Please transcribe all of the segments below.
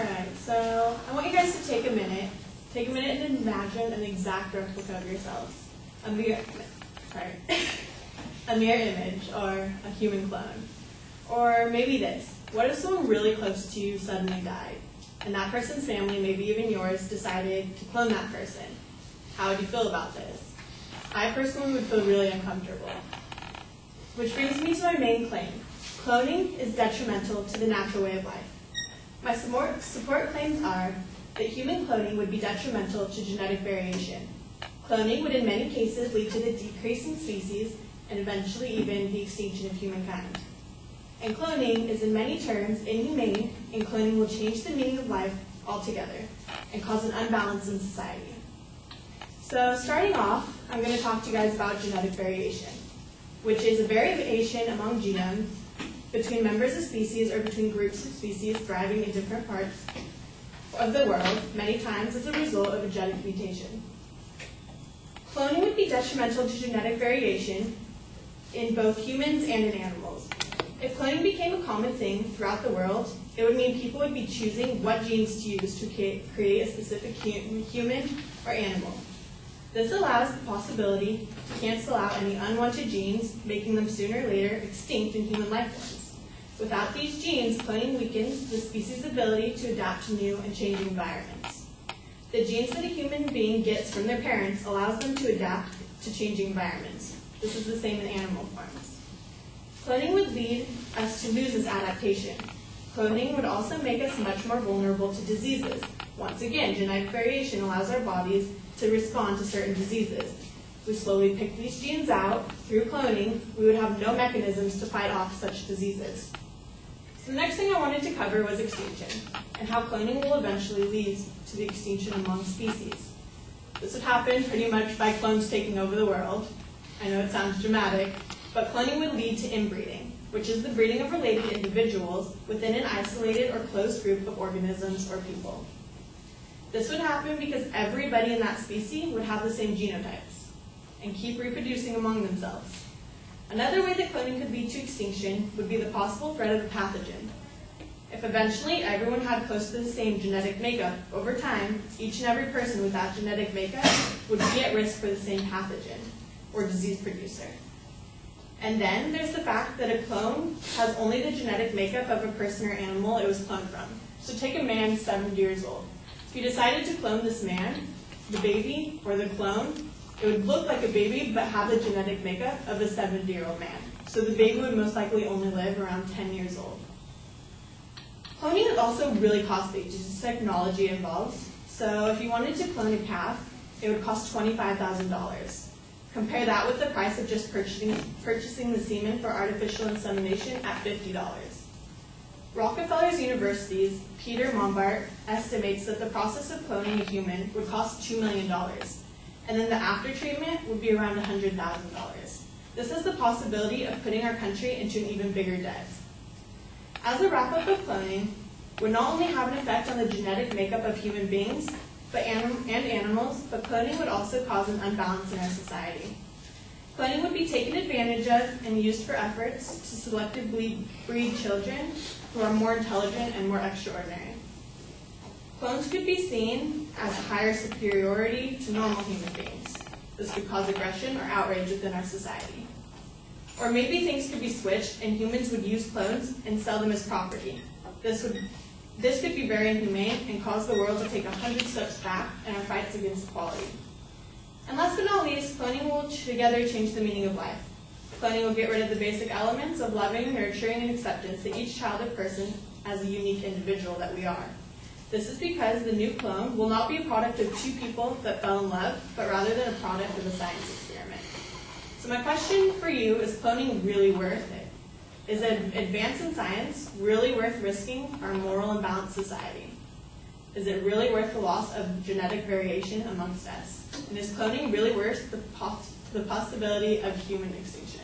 Alright, so I want you guys to take a minute and imagine an exact replica of yourselves. A mirror image or a human clone. Or maybe this. What if someone really close to you suddenly died, and that person's family, maybe even yours, decided to clone that person? How would you feel about this? I personally would feel really uncomfortable. Which brings me to my main claim. Cloning is detrimental to the natural way of life. My support claims are that human cloning would be detrimental to genetic variation. Cloning would in many cases lead to the decrease in species and eventually even the extinction of humankind. And cloning is in many terms inhumane, and cloning will change the meaning of life altogether and cause an unbalance in society. So starting off, I'm going to talk to you guys about genetic variation, which is a variation among genomes between members of species or between groups of species thriving in different parts of the world, many times as a result of a genetic mutation. Cloning would be detrimental to genetic variation in both humans and in animals. If cloning became a common thing throughout the world, it would mean people would be choosing what genes to use to create a specific human or animal. This allows the possibility to cancel out any unwanted genes, making them sooner or later extinct in human life forms. Without these genes, cloning weakens the species' ability to adapt to new and changing environments. The genes that a human being gets from their parents allows them to adapt to changing environments. This is the same in animal forms. Cloning would lead us to lose this adaptation. Cloning would also make us much more vulnerable to diseases. Once again, genetic variation allows our bodies to respond to certain diseases. If we slowly pick these genes out through cloning, we would have no mechanisms to fight off such diseases. So the next thing I wanted to cover was extinction, and how cloning will eventually lead to the extinction among species. This would happen pretty much by clones taking over the world. I know it sounds dramatic, but cloning would lead to inbreeding, which is the breeding of related individuals within an isolated or closed group of organisms or people. This would happen because everybody in that species would have the same genotypes and keep reproducing among themselves. Another way that cloning could lead to extinction would be the possible threat of a pathogen. If eventually everyone had close to the same genetic makeup, over time, each and every person with that genetic makeup would be at risk for the same pathogen or disease producer. And then there's the fact that a clone has only the genetic makeup of a person or animal it was cloned from. So take a man 70 years old. If you decided to clone this man, the baby or the clone, it would look like a baby but have the genetic makeup of a 70-year-old man. So the baby would most likely only live around 10 years old. Cloning is also really costly due to the technology involved. So if you wanted to clone a calf, it would cost $25,000. Compare that with the price of just purchasing the semen for artificial insemination at $50. Rockefeller's University's Peter Mombart estimates that the process of cloning a human would cost $2 million, and then the after treatment would be around $100,000. This is the possibility of putting our country into an even bigger debt. As a wrap-up of cloning, would not only have an effect on the genetic makeup of human beings and animals, but cloning would also cause an unbalance in our society. Cloning would be taken advantage of and used for efforts to selectively breed children who are more intelligent and more extraordinary. Clones could be seen as a higher superiority to normal human beings. This could cause aggression or outrage within our society. Or maybe things could be switched and humans would use clones and sell them as property. This could be very inhumane and cause the world to take 100 steps back in our fights against equality. And last but not least, cloning will together change the meaning of life. Cloning will get rid of the basic elements of loving, nurturing, and acceptance that each child or person as a unique individual that we are. This is because the new clone will not be a product of two people that fell in love, but rather than a product of a science experiment. So my question for you, is cloning really worth it? Is an advance in science really worth risking our moral and balanced society? Is it really worth the loss of genetic variation amongst us? And is cloning really worth the possibility of human extinction?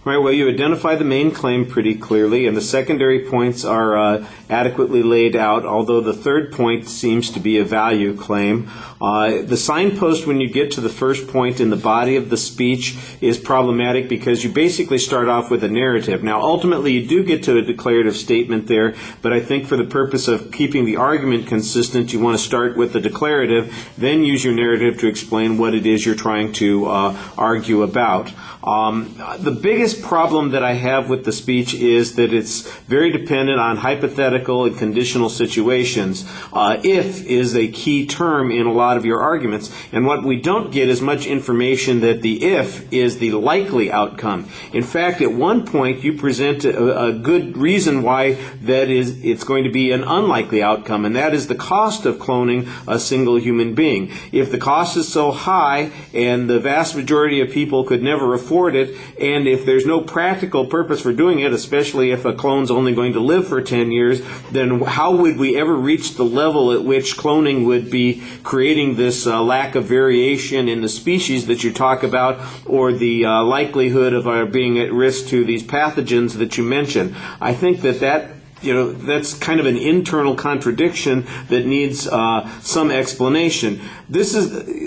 Right, well, you identify the main claim pretty clearly, and the secondary points are adequately laid out, although the third point seems to be a value claim. The signpost when you get to the first point in the body of the speech is problematic because you basically start off with a narrative. Now, ultimately, you do get to a declarative statement there, but I think for the purpose of keeping the argument consistent, you want to start with the declarative, then use your narrative to explain what it is you're trying to argue about. The biggest problem that I have with the speech is that it's very dependent on hypothetical and conditional situations. If is a key term in a lot of your arguments, and what we don't get is much information that the if is the likely outcome. In fact, at one point you present a good reason why it's going to be an unlikely outcome, and that is the cost of cloning a single human being. If the cost is so high and the vast majority of people could never afford it, and if there's no practical purpose for doing it, especially if a clone's only going to live for 10 years, then how would we ever reach the level at which cloning would be creating this lack of variation in the species that you talk about, or the likelihood of being at risk to these pathogens that you mentioned? I think that's kind of an internal contradiction that needs some explanation.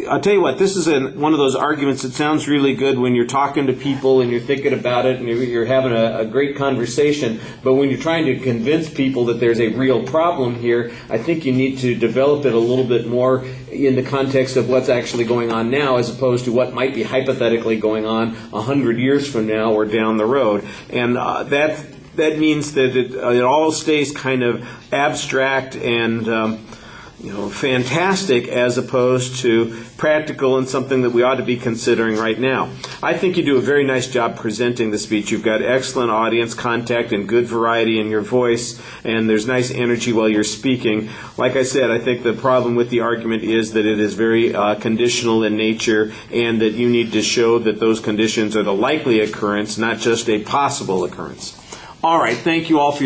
I'll tell you what, this is one of those arguments that sounds really good when you're talking to people and you're thinking about it and you're having a great conversation, but when you're trying to convince people that there's a real problem here, I think you need to develop it a little bit more in the context of what's actually going on now as opposed to what might be hypothetically going on 100 years from now or down the road. And that means that it all stays kind of abstract and fantastic as opposed to practical and something that we ought to be considering right now. I think you do a very nice job presenting the speech. You've got excellent audience contact and good variety in your voice, and there's nice energy while you're speaking. Like I said, I think the problem with the argument is that it is very conditional in nature, and that you need to show that those conditions are the likely occurrence, not just a possible occurrence. All right, thank you all for your